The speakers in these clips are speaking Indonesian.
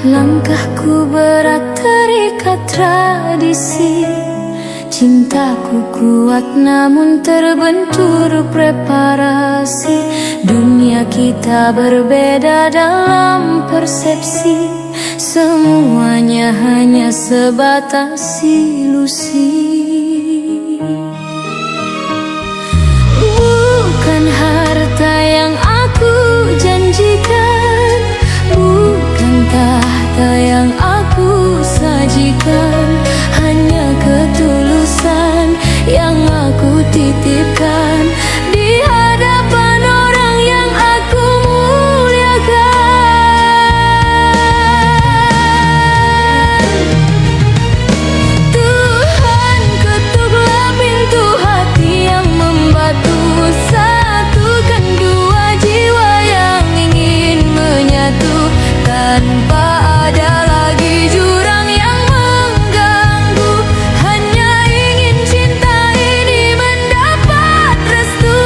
Langkahku berat terikat tradisi, cintaku kuat namun terbentur preparasi. Dunia kita berbeda dalam persepsi, semuanya hanya sebatas ilusi. Bukan harta yang aku janjikan, bukan tahta yang aku sajikan, hanya ketulusan yang aku titipkan di hadapan orang yang aku muliakan. Tuhan, ketuklah pintu hati yang membatu, satukan dua jiwa yang ingin menyatu, tanpa ada lagi jurang yang mengganggu, hanya ingin cinta ini mendapat restu.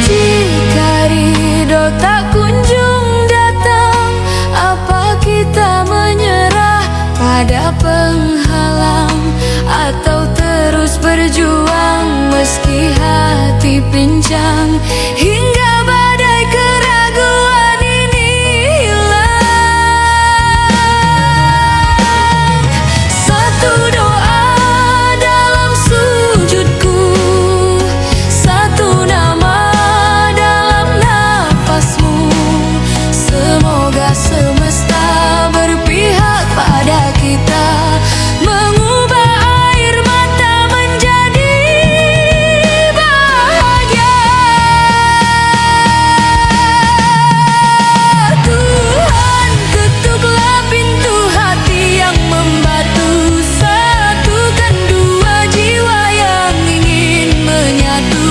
Jika ridho tak kunjung datang, apa kita menyerah pada penghalang, atau terus berjuang meski hati pincang, hingga badai keraguan ini hilang. Satu doa dalam sujudku, satu nama dalam nafasmu, semoga semesta berpihak pada kita, mengubah air mata menjadi bahagia. Tuhan, ketuklah pintu hati yang membatu, satukan dua jiwa yang ingin menyatu,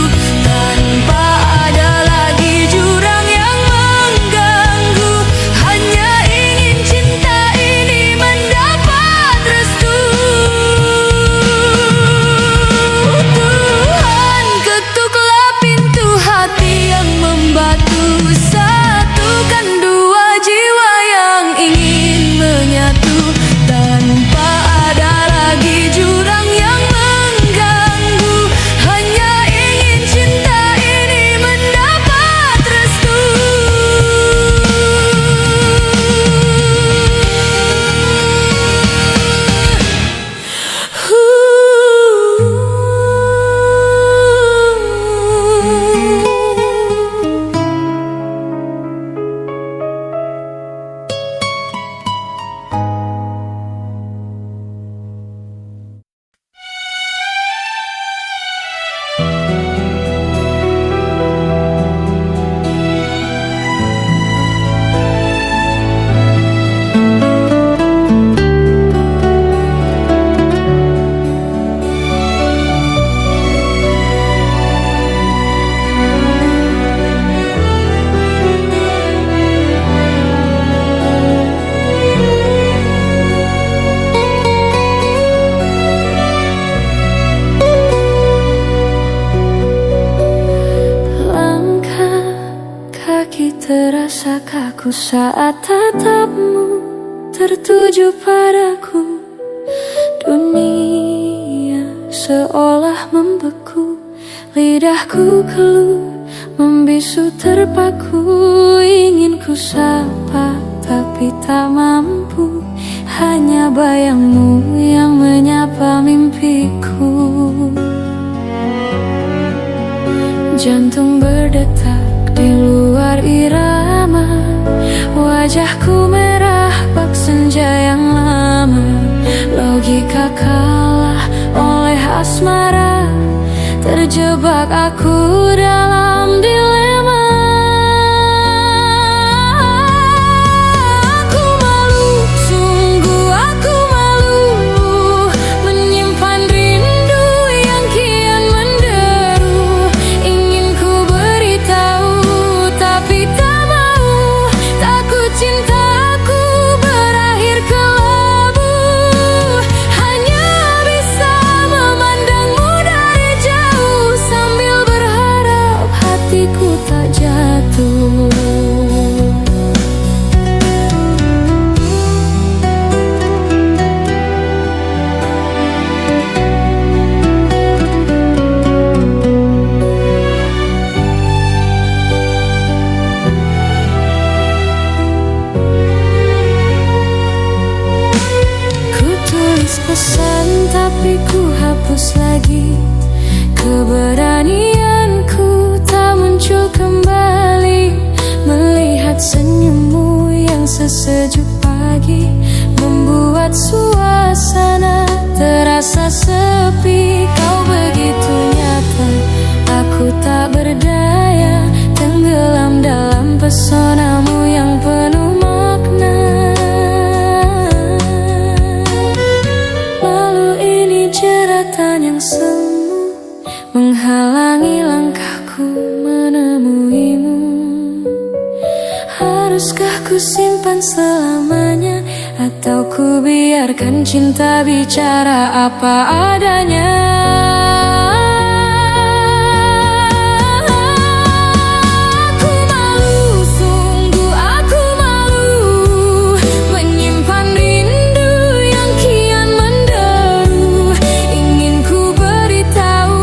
tanpa ada lagi jurang yang mengganggu, hanya ingin cinta ini mendapat restu. Tuhan, ketuklah pintu hati yang membatu, satukan dua jiwa yang ingin menyatu, tanpa ada lagi jurang yang mengganggu, hanya ingin cinta ini mendapat restu. Langkah kaki terasa kaku saat tatapmu tertuju padaku. Dunia seolah membeku, lidahku keluh membisu terpaku. Ingin ku sapa tapi tak mampu, hanya bayangmu yang menyapa mimpiku. Jantung berdetak di luar irama, wajahku merah bak senja yang lama. Logika kalah oleh asmara, terjebak aku dalam dilema. hapus lagi. Keberanianku tak muncul kembali. Melihat senyummu yang sesejuk pagi membuat suasana terasa sepi. Kau begitu nyata, aku tak berdaya, tenggelam dalam pesonamu yang penuh makna. Lalu ini jeratan yang semu menghalangi langkahku menemuimu. Haruskah ku simpan selamanya, atau ku biarkan cinta bicara apa adanya? Aku malu, sungguh aku malu, menyimpan rindu yang kian menderu. Ingin ku beritahu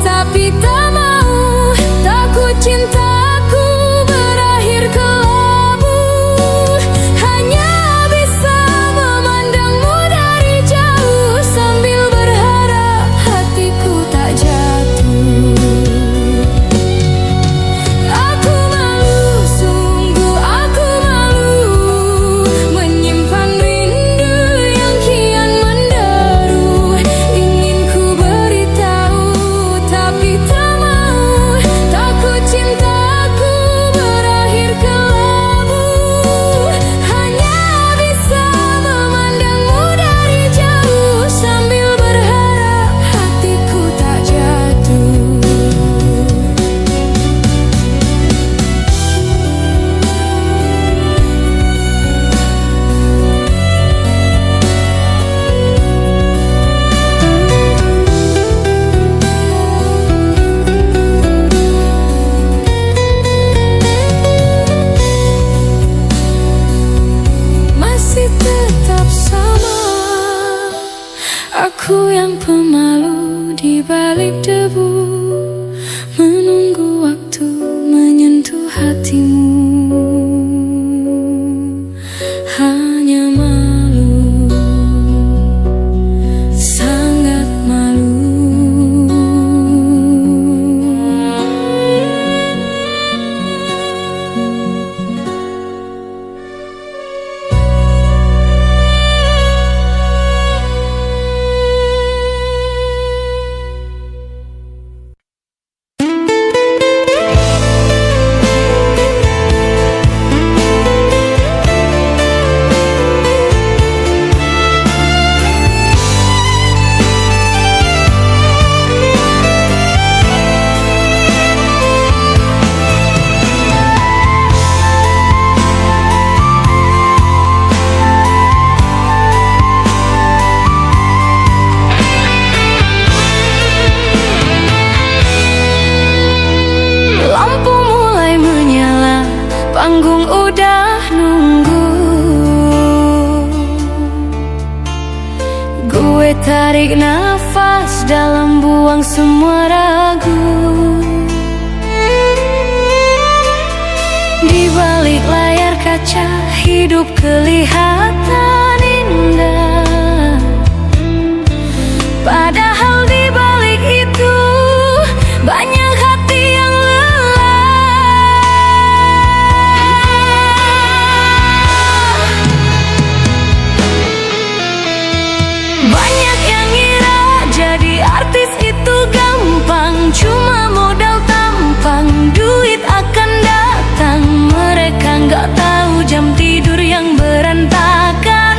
tapi tak mau, takut cintaku berakhir kelabu. Hanya bisa memandangmu dari jauh sambil berharap hatiku tak jatuh. Aku malu, sungguh aku malu, menyimpan rindu yang kian menderu. Ingin ku beritahu tapi tak mau, takut cintaku berakhir kelabu. Hanya bisa memandangmu dari jauh sambil berharap hatiku tak jatuh. Masih tetap sama, aku yang pemalu di balik debu, menunggu waktu menyentuh hatimu. Hanya malu, sangat malu. Lampu mulai menyala, panggung udah nunggu. Gue tarik nafas dalam, buang semua ragu. Di balik layar kaca, hidup kelihatan indah. Padahal di balik itu banyak hati yang banyak yang ngira jadi artis itu gampang, cuma modal tampang, duit akan datang. Mereka nggak tahu jam tidur yang berantakan.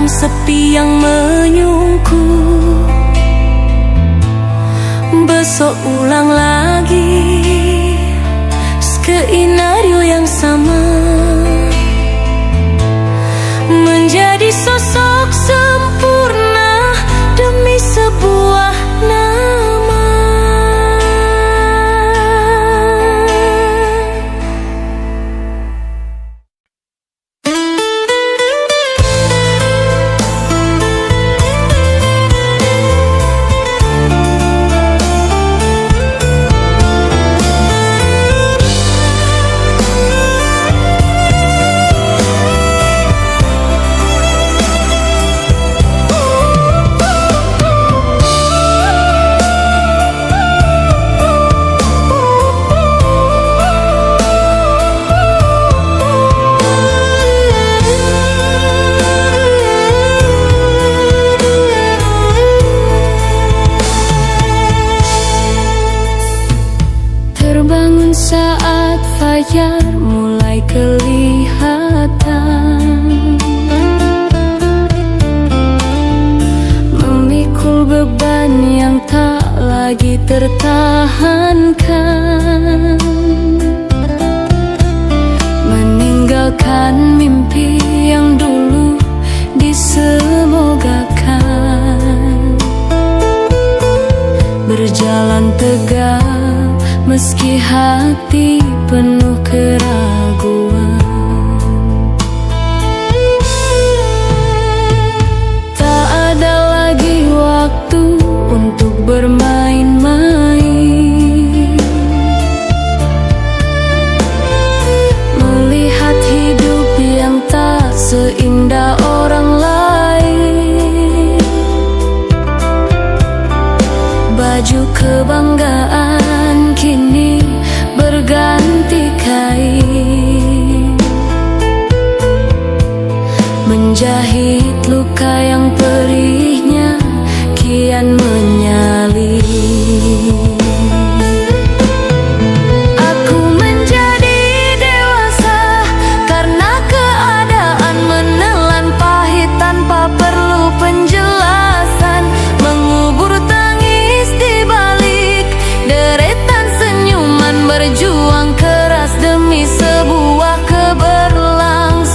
malam sepi yang menyungkur. Besok ulang lagi skenario yang sama, menjadi sosok sempurna demi sebuah nama. Terbangun saat fajar mulai kelihatan, memikul beban yang tak lagi tertahankan, meninggalkan mimpi yang dulu disemogakan, berjalan tegak meski hati penuh keraguan. Tak ada lagi waktu untuk bermain-main, melihat hidup yang tak seindah orang lain. Baju kebanggaan kini berganti kain, menjahit luka yang perihnya kian menyalin. Aku menjadi dewasa karena keadaan menelan pahit tanpa perlu penjelasan, mengubur tangis di balik deretan senyuman, berjuang keras demi sebuah keberlangsungan.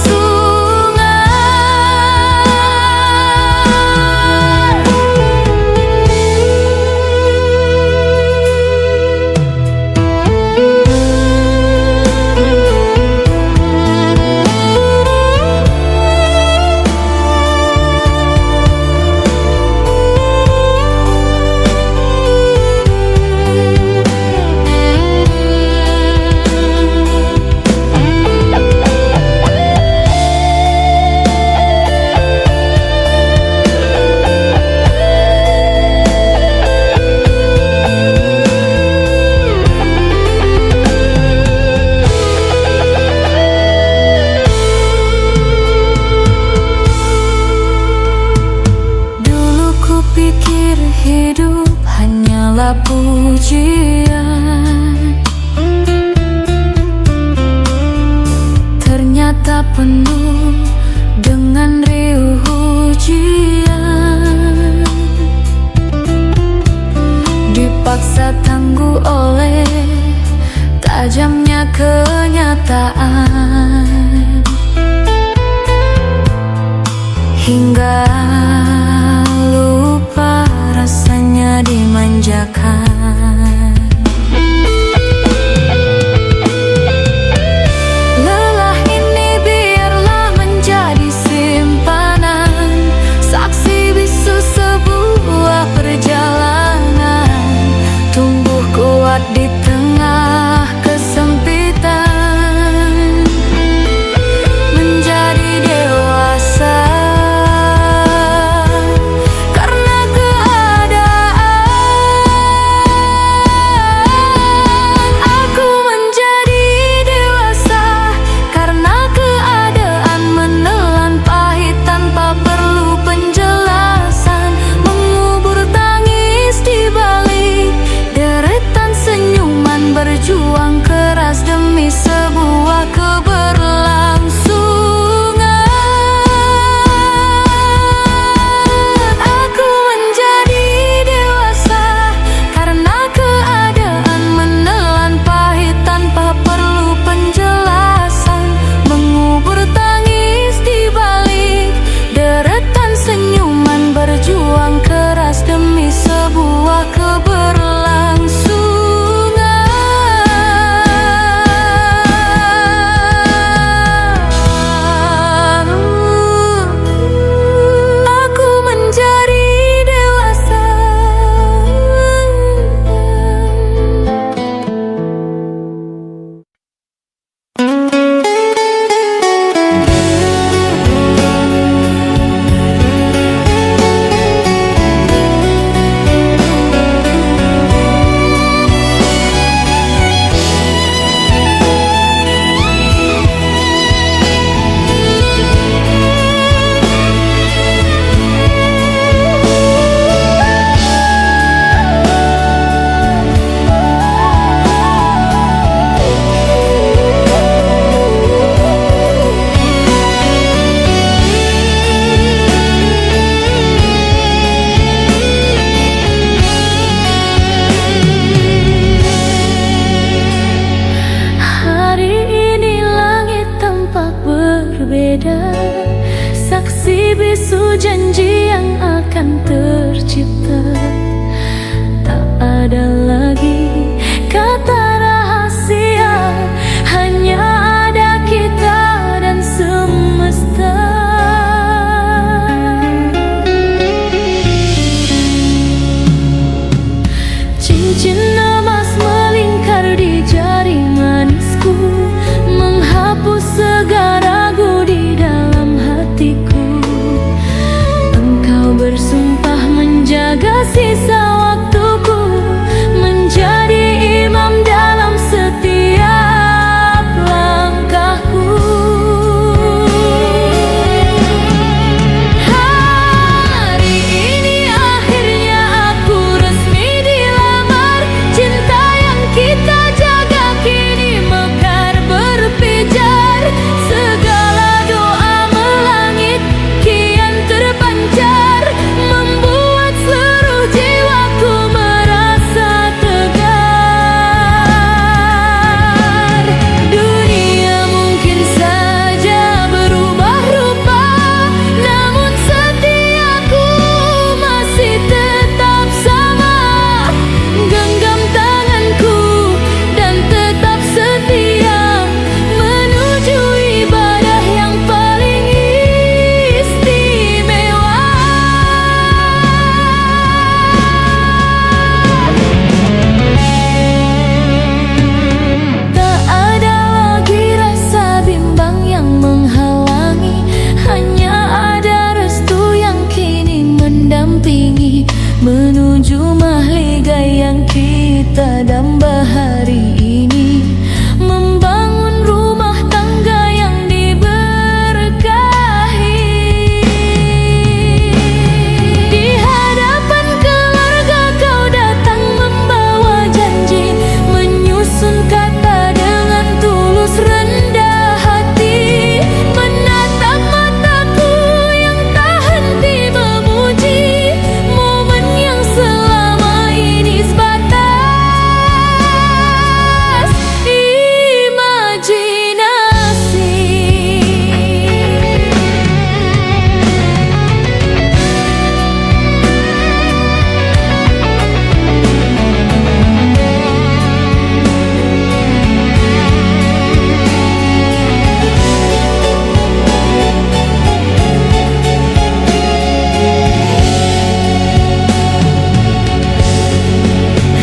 Hidup hanyalah pujian, ternyata penuh dengan riuh ujian, dipaksa tangguh oleh tajamnya kenyataan, hingga lupa rasanya dimanjakan. Lelah ini biarlah menjadi simpanan, saksi bisu sebuah perjalanan, tumbuh kuat di tengah kesempitan, menjadi dewasa. Karena keadaan bisu janji yang akan tercipta. Tak ada lagi kata rahasia, hanya ada kita dan semesta. Cincin emas melingkar di jari manisku, menghapus segala ragu di dalam hatiku. Engkau bersumpah menjaga sisa waktuku, menjadi imam dalam setiap langkahku. Hari ini akhirnya aku resmi dilamar. Cinta yang kita jaga kini mekar berpijar. Segala doa melangit kian terpancar, membuat seluruh jiwaku merasa tegar. Dunia mungkin saja berubah rupa, namun setiaku masih tetap sama. Genggam tanganku dan tetap setia, menuju ibadah yang paling istimewa. Tak ada lagi rasa bimbang yang menghalangi, hanya ada restu yang kini mendampingi, menuju mahligai yang kita damba hari ini, membangun rumah tangga yang diberkahi. Di hadapan keluarga kau datang membawa janji, menyusun kata dengan tulus rendah hati, menatap mataku yang tak henti memuji, momen yang selama ini sebatas imajinasi.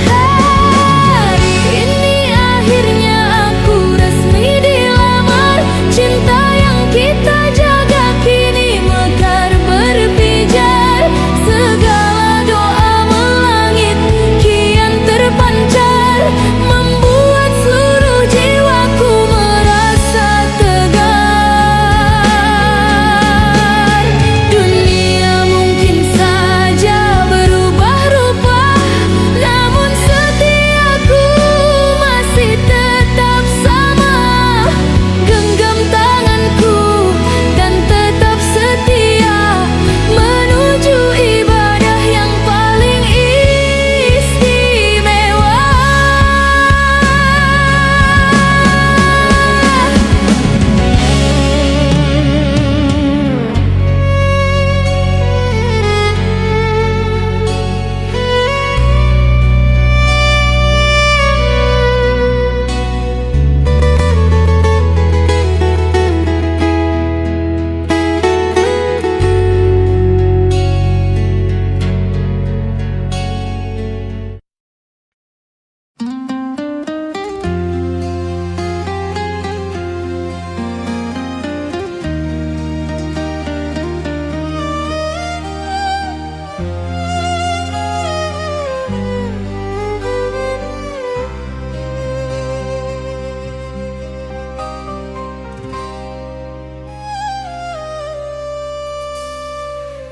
Hari ini akhirnya aku resmi dilamar. Cinta yang kita jaga kini mekar berpijar. Segala doa melangit kian terpancar, membuat seluruh jiwaku merasa tegar. Dunia mungkin saja berubah rupa, namun setiaku masih tetap sama. Genggam tanganku dan tetap setia, menuju ibadah yang paling istimewa.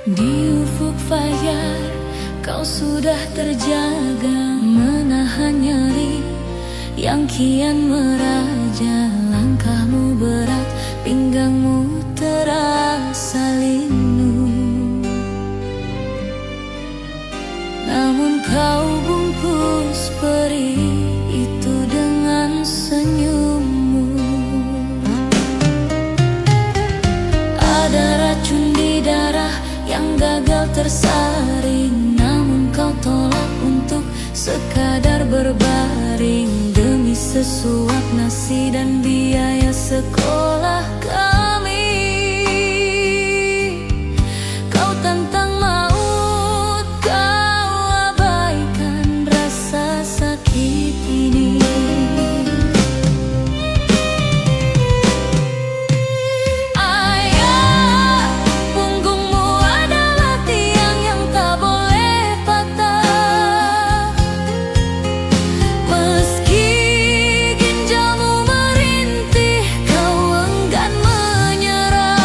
Di ufuk fajar kau sudah terjaga, menahan nyeri yang kian meraja. Langkahmu berat, pinggangmu terasa linu, namun kau bungkus peri itu dengan senyummu. Ada racun di darah gagal tersaring, namun kau tolak untuk sekadar berbaring demi sesuap nasi dan biaya sekolah kami. Kau tantang maut, kau abaikan rasa sakit ini. Ayah, punggungmu adalah tiang yang tak boleh patah. Meski ginjalmu merintih, kau enggan menyerah.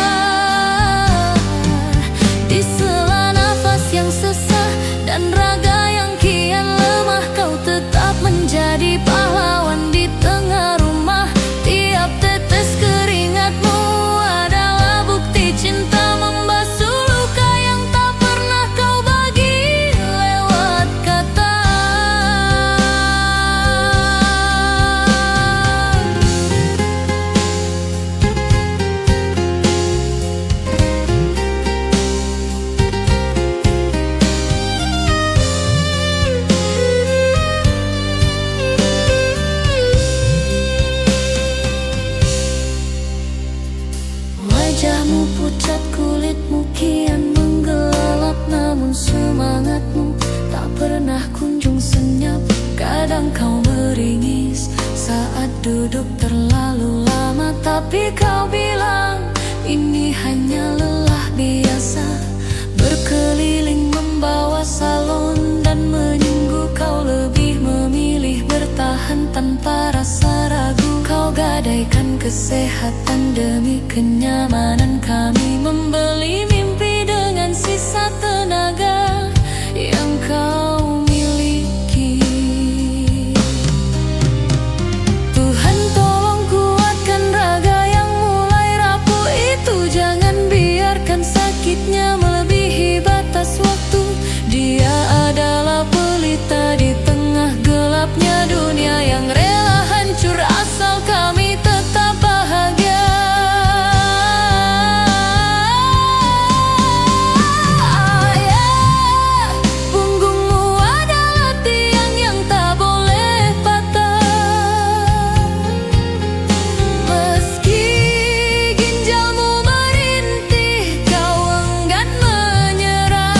Di sela nafas yang sesak dan raga yang kian lemah, kau tetap menjadi pahlawan di tengah rumah. Tiap tetes keringatmu adalah bukti cinta membasuh luka yang tak pernah kau bagi lewat kata. Wajahmu pucat, kulitmu kian menggelap, namun semangatmu tak pernah kunjung senyap. Kadang kau meringis saat duduk terlalu lama, tapi kau bilang ini hanya lelah biasa. Berkeliling membawa salon dan menyungguh, kau lebih memilih bertahan tanpa rasa ragu. Kau gadaikan kesehatan demi kenyamanan kami, membeli mimpi dengan sisa tenaga yang kau miliki. Tuhan tolong kuatkan raga yang mulai rapuh itu, jangan biarkan sakitnya melebihi batas waktu. Dia adalah pelita di tengah gelapnya dunia yang rela hancur asal kami tetap bahagia. Ayah, punggungmu adalah tiang yang tak boleh patah. Meski ginjalmu merintih, kau enggan menyerah.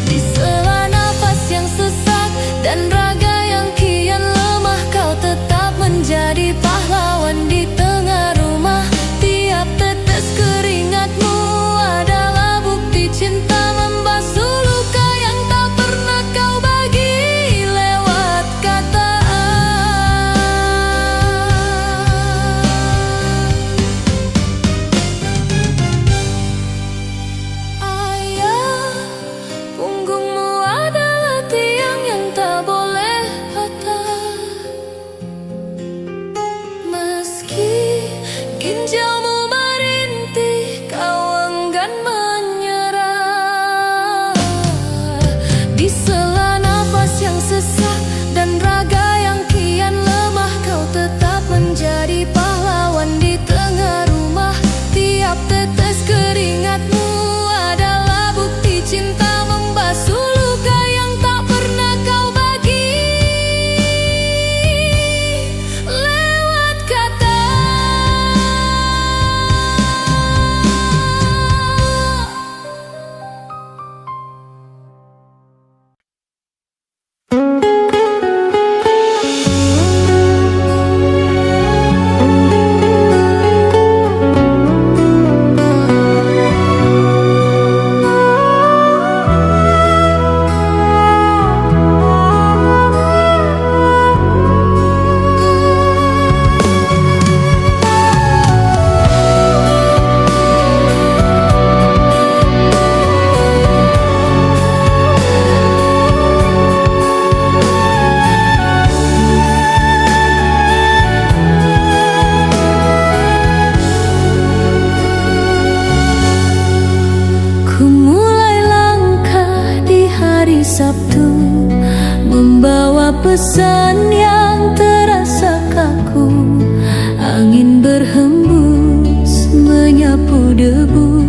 Di sela nafas yang sesak dan raga yang kian lemah, kau tetap menjadi pahlawan di tengah rumah. Tiap tetes keringatmu adalah bukti cinta membasuh luka yang tak pernah kau bagi lewat kata. Ayah, punggungmu adalah tiang yang tak boleh patah. Meski ginjalmu merintih, kau enggan menyerah. Di sela nafas yang sesak dan raga yang kian lemah, kau tetap menjadi pahlawan di tengah rumah. Tiap tetes keringatmu adalah bukti cinta membasuh luka yang tak pernah kau bagi lewat kata. Ku mulai langkah di hari Sabtu, membawa pesan yang terasa kaku. Angin berhembus menyapu debu,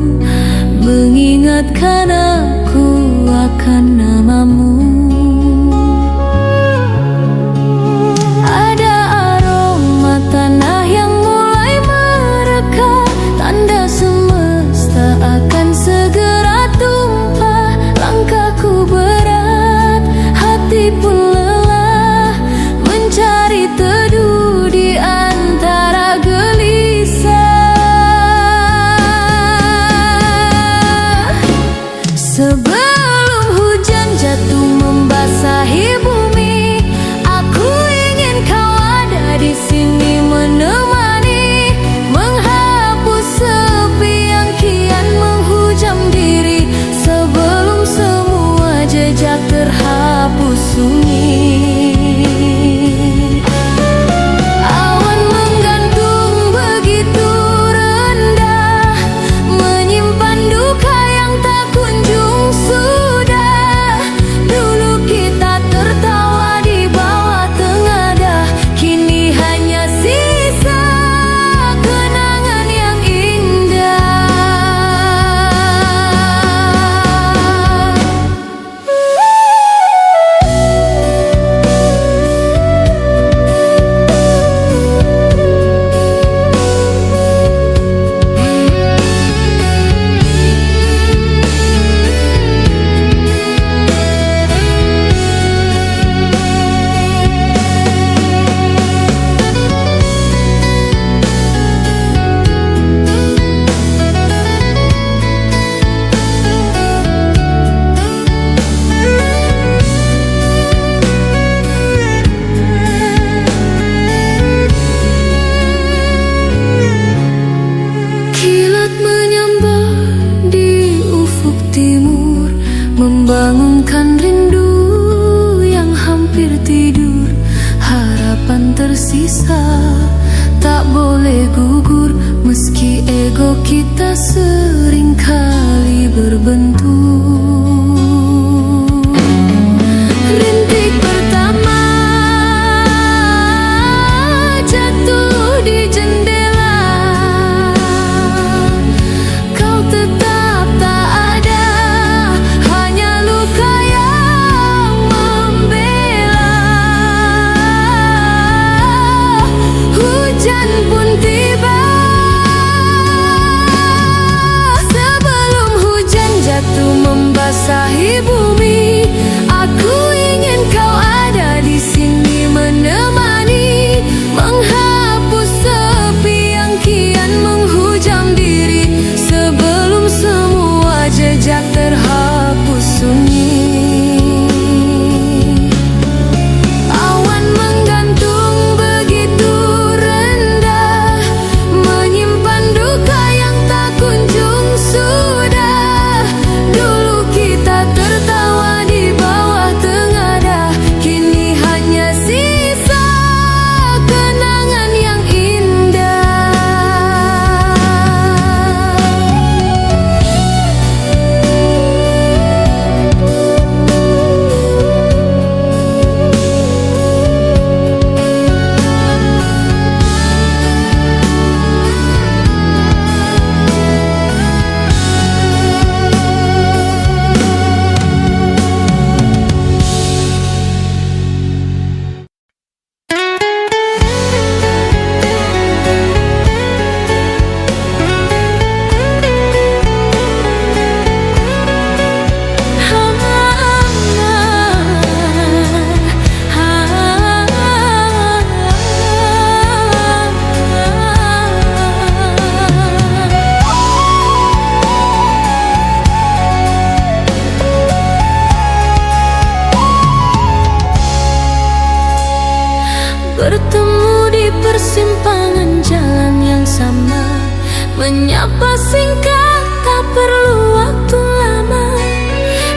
Menyapa singkat, tak perlu waktu lama.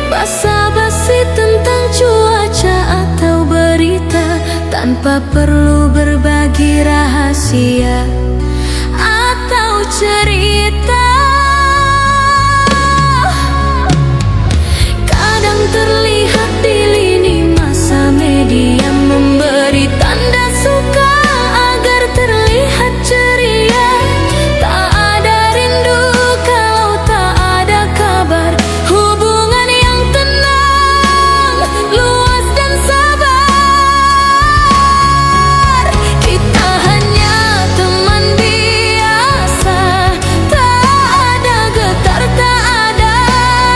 Basa-basi tentang cuaca atau berita, tanpa perlu berbagi rahasia atau cerita. Kadang terlihat di lini masa media memberi tanda suka agar terlihat ceria. Tak ada rindu kalau tak ada kabar. Hubungan yang tenang, luas dan sabar. Kita hanya teman biasa, tak ada getar, tak ada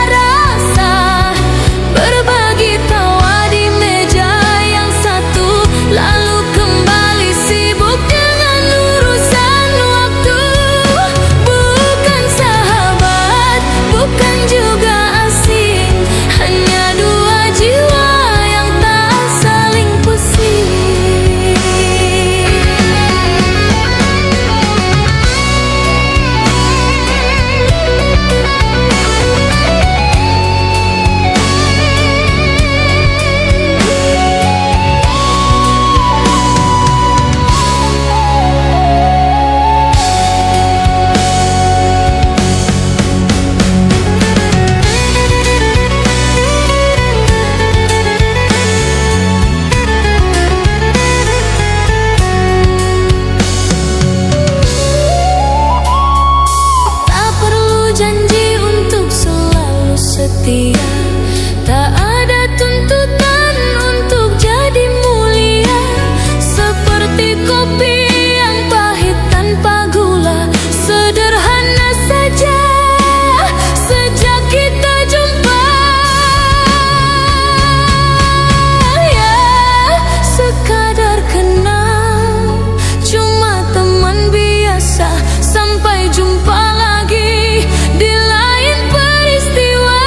rasa. Berbagi tawa di meja yang satu, lalu kembali sibuk dengan urusan waktu. Bukan sahabat, bukan juga asing, hanya dua jiwa yang tak saling pusing. Tak perlu janji untuk selalu setia, tak ada tuntutan untuk jadi mulia. Seperti kopi yang pahit tanpa gula, sederhana saja sejak kita jumpa. Ya, sekadar kenal, cuma teman biasa. Sampai jumpa lagi di lain peristiwa.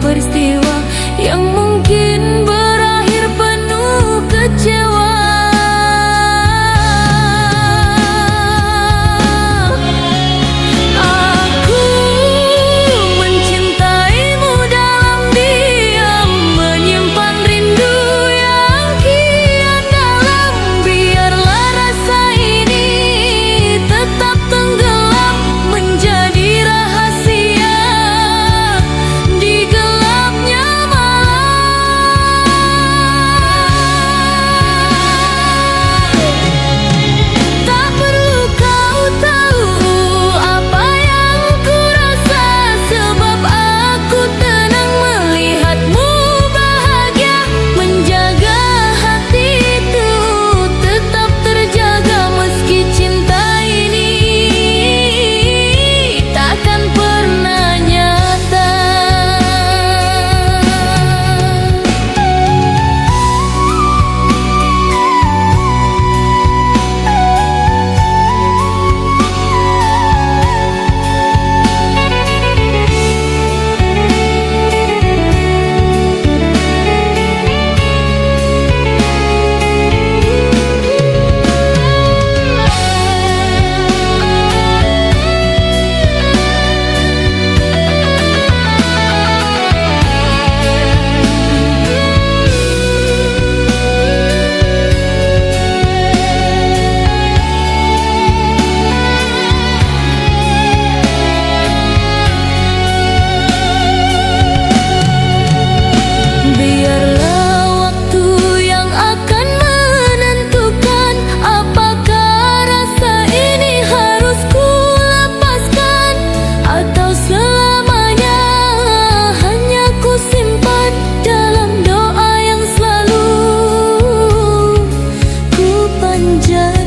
peristiwa yang mungkin berakhir penuh kecewa. Aku mencintaimu dalam diam, menyimpan rindu yang kian dalam. Biarlah rasa ini tetap tenggelam menjadi rahasia di gelapnya malam. Tak perlu kau tahu apa yang ku rasa, sebab aku tenang melihatmu bahagia. Menjaga hatiku tetap terjaga meski cinta ini takkan pernah nyata. Biarlah waktu yang akan menentukan apakah rasa ini harus ku lepaskan atau selamanya hanya ku simpan dalam doa yang selalu ku panjatkan.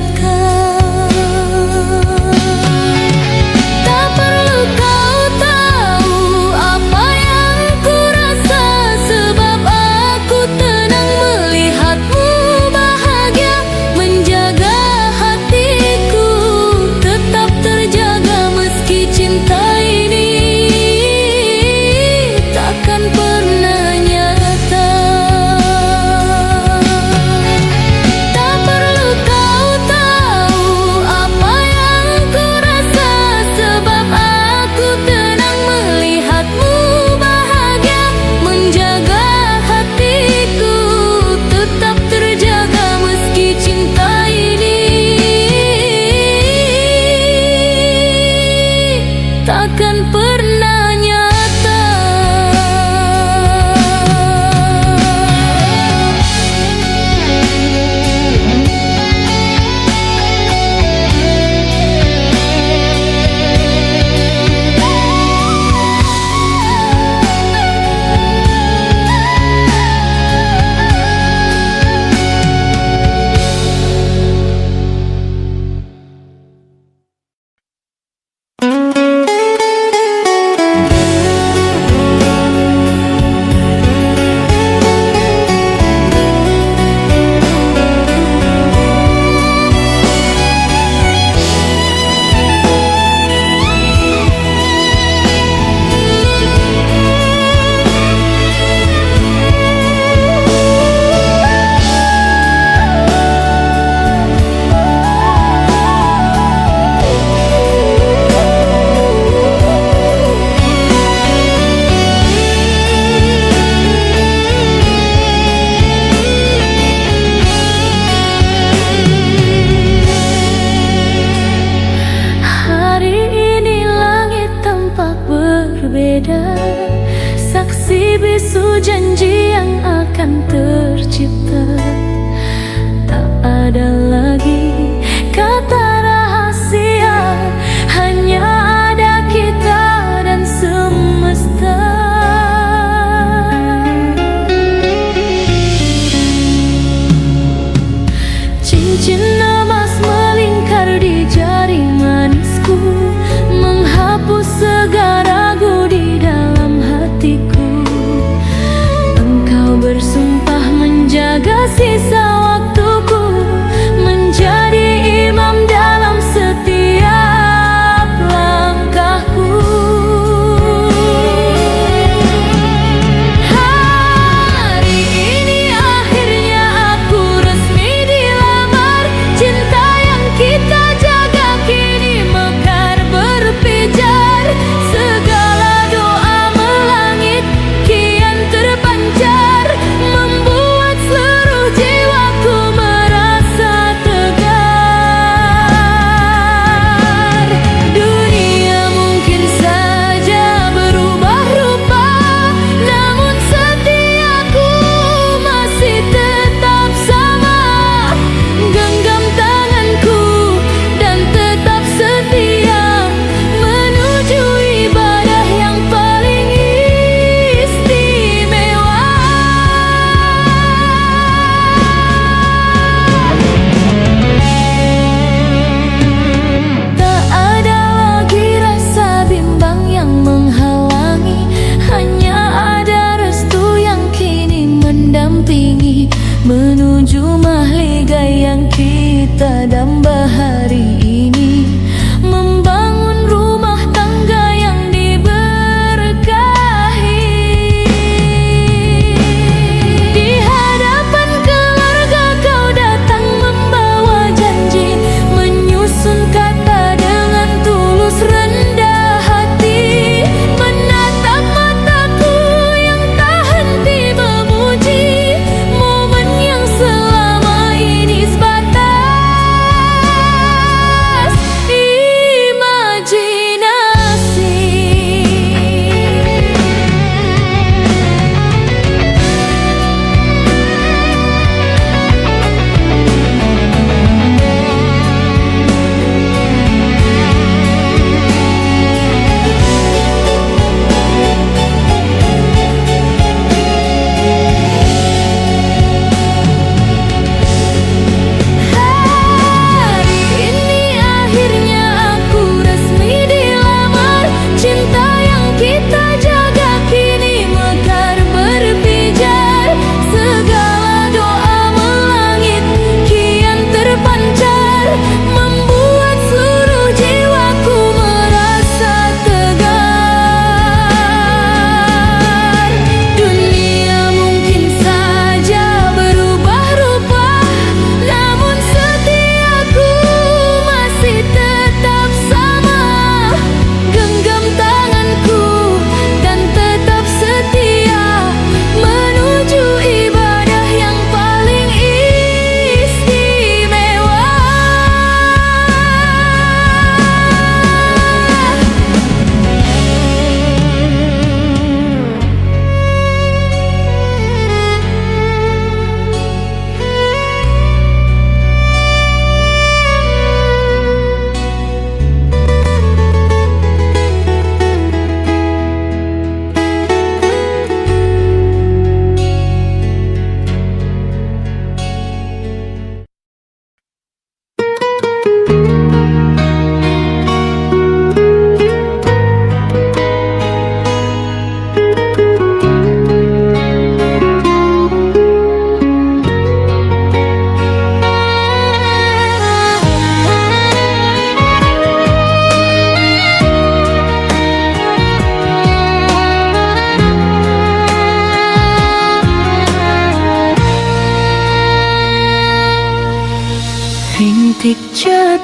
Tak perlu kau tahu apa yang ku rasa, sebab aku tenang melihatmu bahagia. Menjaga hatiku tetap terjaga meski cinta ini takkan pernah nyata. Tak perlu kau tahu apa yang ku rasa, sebab aku tenang melihatmu bahagia. Menjaga hatiku tetap terjaga meski cinta ini takkan pernah nyata. Hari ini langit tampak berbeda, saksi bisu janji yang akan tercipta. Tak ada lagi kata rahasia, hanya ada kita dan semesta. Cincin emas melingkar di jari manisku, menghapus segala ragu di dalam hatiku. Engkau bersumpah menjaga sisa waktuku,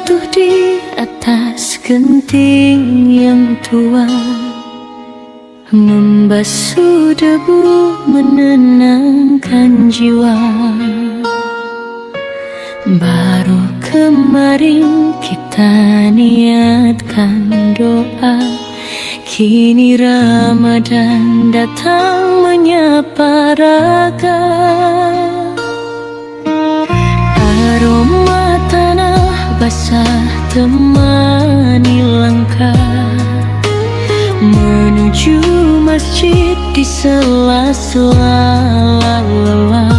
jatuh di atas genting yang tua, membasuh debu, menenangkan jiwa. Baru kemarin kita niatkan doa, kini Ramadan datang menyapa raga. Aroma tanah basah temani langkah menuju masjid di sela-sela lelah.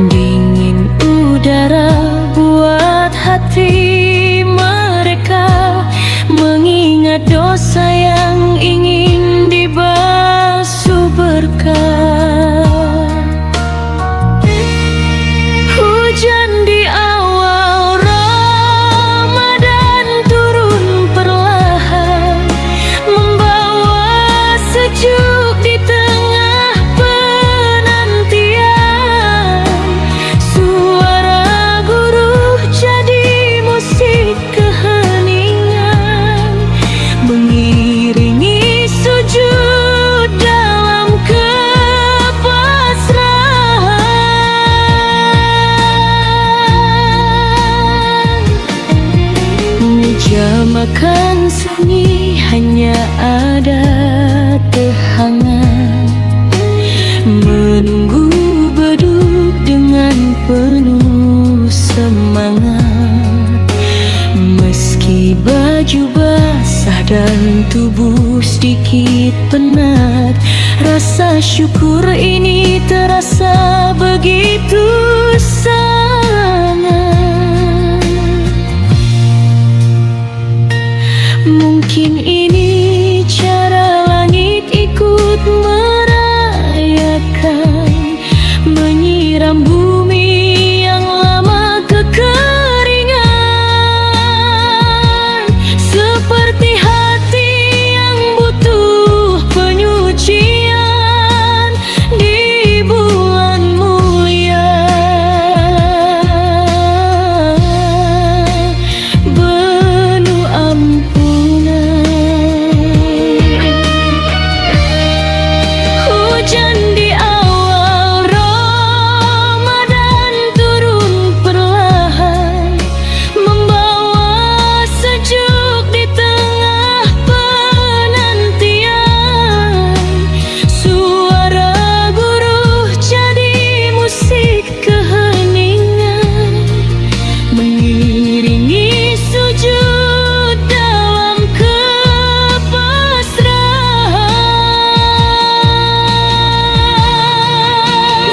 Dingin udara buat hati mereka mengingat dosa yang ingin dibasuh berkah. Hujan di awal Ramadan turun perlahan, membawa sejuk di tengah penantian. Suara guru jadi musik keheningan, mengiringi sujud dalam kepasrahan. Meja makan sunyi hanya ada teh hangat, menunggu beduk dengan penuh semangat. Meski baju basah dan tubuh sedikit penat, rasa syukur ini terasa begitu sangat. Mungkin ini cara langit ikut merayakan, menyiram bumi yang lama kekeringan. Seperti hati yang butuh penyucian di bulan mulia, penuh ampunan. Hujan di awal Ramadan turun perlahan, membawa sejuk di tengah penantian. Suara guru jadi musik keheningan, mengiringi sujud dalam kepasrahan.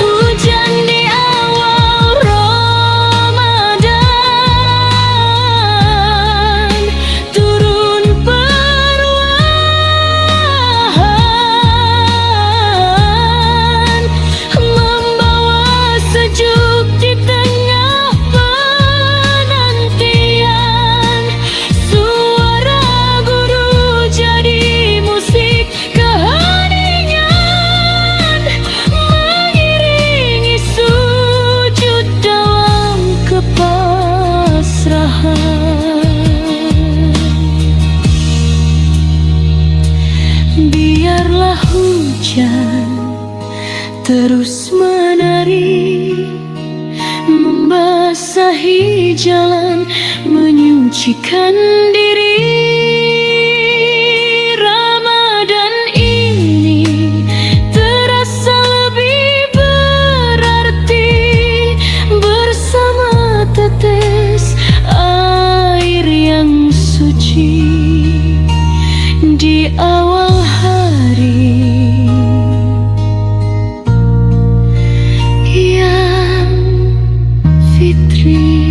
Hujan di awal Ramadan turun perlahan, membawa sejuk di tengah penantian. Suara guru jadi musik keheningan, mengiringi sujud dalam kepasrahan. Biarlah hujan terus menari, membasahi jalan, menyucikan diri. Ramadan ini terasa lebih berarti bersama tetes air yang suci di awal hari yang fitri.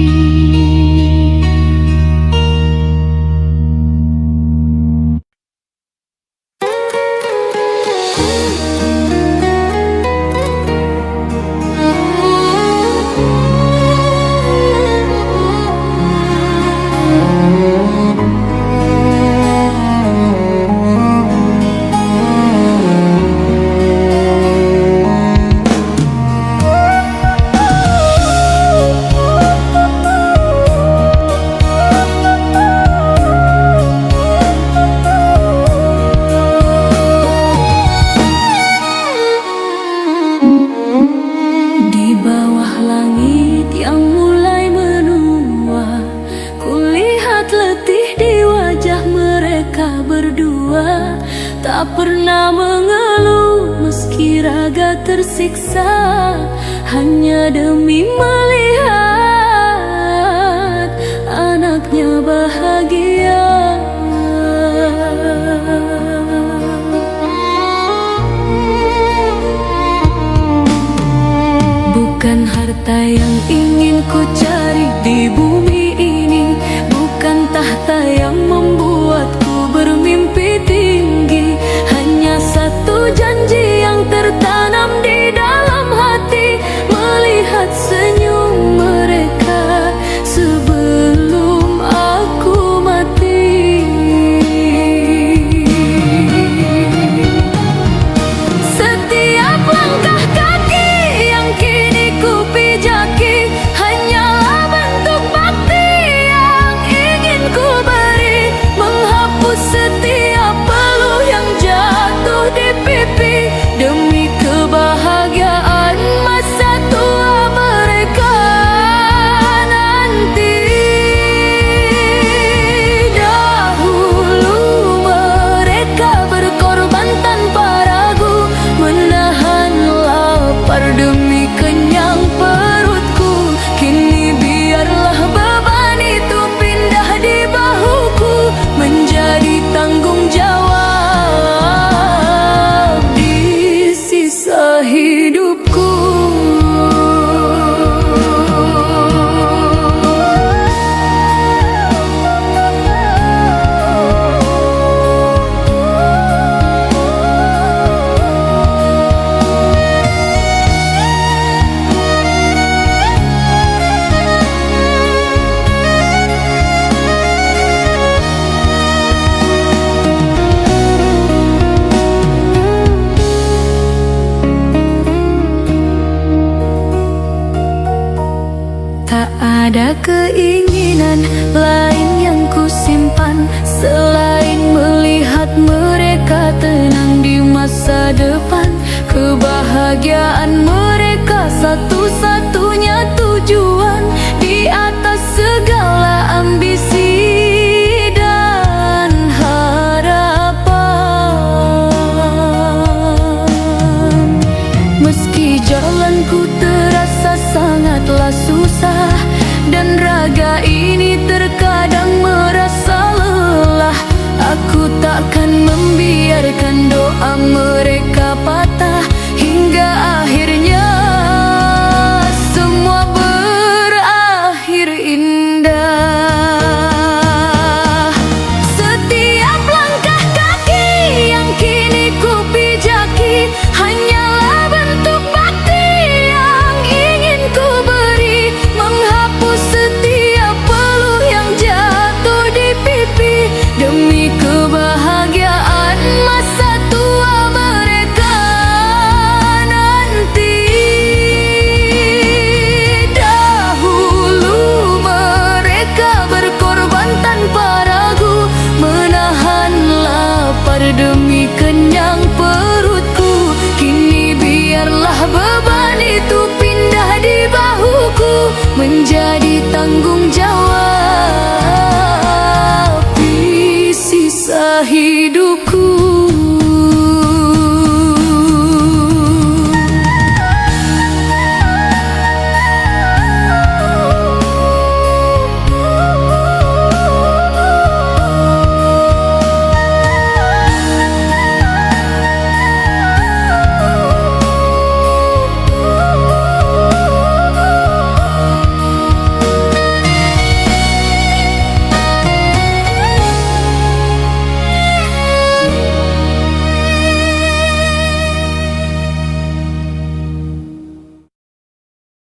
tak pernah mengeluh meski raga tersiksa, hanya demi melihat anaknya bahagia. Bukan harta yang ingin ku cari di bumi ini, bukan tahta yang membuatku bermimpi tinggi. Hanya satu janji yang tertanam di dalam hati, melihat senyum mereka sebelum aku mati. Setiap langkah kaki yang kini ku pijaki hanyalah bentuk bakti yang ingin ku beri, menghapus setiap peluh yang jatuh di pipi demi kebahagiaan masa tua mereka nanti. Dahulu mereka berkorban tanpa ragu, menahan lapar demi kenyang perutku. Kini biarlah beban itu pindah di bahuku, menjadi tanggung jawab di sisa hidupku. Tak ada keinginan lain yang ku simpan selain melihat mereka tenang di masa depan. Kebahagiaan mereka satu-satunya tujuan di atas segala ambisi dan harapan. Meski jalanku terasa sangatlah susah dan raga ini terkadang merasa lelah, aku takkan membiarkan doa